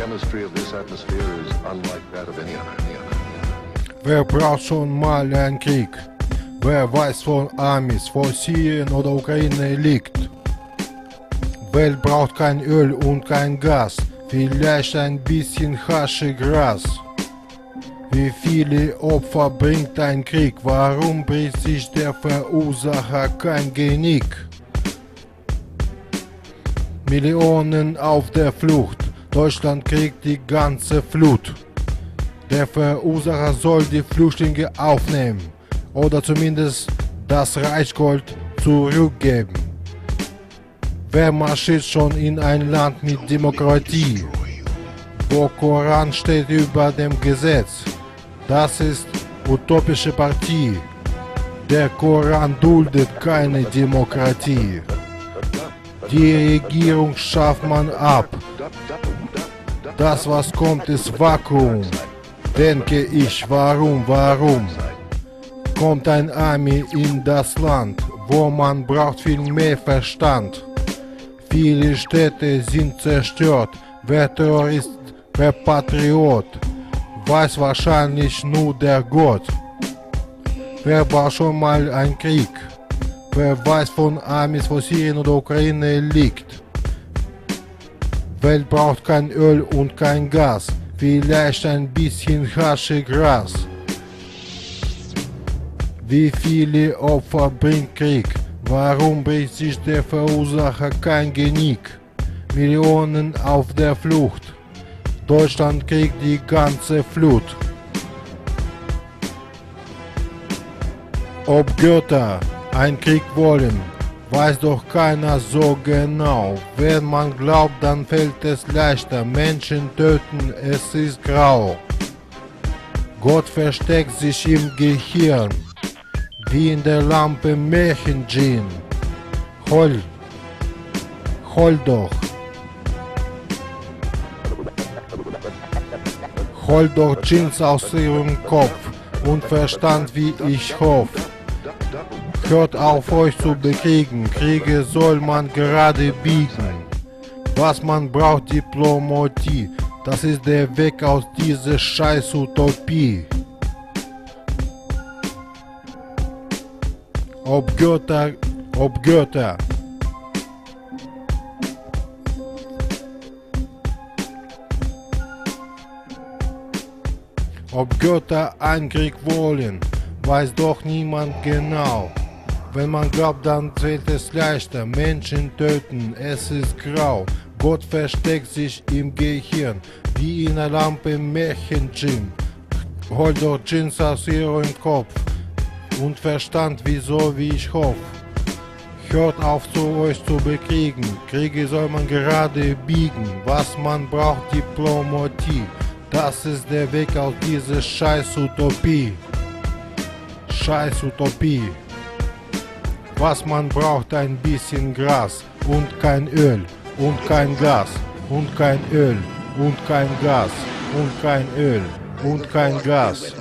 chemistry of this atmosphere is unlike that of any other. Wer braucht schon mal einen Krieg? Wer weiß von Amis, wo Syrien oder Ukraine liegt? Welt braucht kein Öl und kein Gas, vielleicht ein bisschen Haschegras. Wie viele Opfer bringt ein Krieg? Warum bricht sich der Verursacher kein Genick? Millionen auf der Flucht, Deutschland kriegt die ganze Flut. Der Verursacher soll die Flüchtlinge aufnehmen oder zumindest das Reichsgold zurückgeben. Wer marschiert schon in ein Land mit Demokratie, wo Koran steht über dem Gesetz? Das ist utopische Partie. Der Koran duldet keine Demokratie. Die Regierung schafft man ab. Das, was kommt, ist Vakuum. Denke ich, warum? Kommt ein Army in das Land, wo man braucht viel mehr Verstand. Viele Städte sind zerstört. Wer Terrorist, wer Patriot, weiß wahrscheinlich nur der Gott. Wer war schon mal ein Krieg? Wer weiß von Amis, wo Syrien oder Ukraine liegt? Welt braucht kein Öl und kein Gas, vielleicht ein bisschen Haschegras. Wie viele Opfer bringt Krieg? Warum bricht sich der Verursacher kein Genick? Millionen auf der Flucht, Deutschland kriegt die ganze Flut. Ob Götter einen Krieg wollen, weiß doch keiner so genau. Wenn man glaubt, dann fällt es leichter. Menschen töten, es ist grau. Gott versteckt sich im Gehirn, wie in der Lampe Märchen-Djinn. Heul doch. Hol doch Djinns aus ihrem Kopf und Verstand, wie ich hoffe. Hört auf, euch zu bekriegen, Kriege soll man gerade biegen. Was man braucht, Diplomatie, das ist der Weg aus dieser Scheiß-Utopie. Ob Götter. Ob Götter einen Krieg wollen, weiß doch niemand genau. Wenn man glaubt, dann fällt es leichter. Menschen töten, es ist grau. Gott versteckt sich im Gehirn, wie in einer Lampe Märchen-Djinn. Holt doch Djinns aus ihrem Kopf und Verstand, wieso wie ich hoffe. Hört auf, euch zu bekriegen, Kriege soll man gerade biegen. Was man braucht, Diplomatie, das ist der Weg aus dieser Scheiß-Utopie. Scheiß-Utopie. Was man braucht, ein bisschen Gras und kein Öl und kein Gas und kein Öl und kein Gas und kein Öl und kein Gas.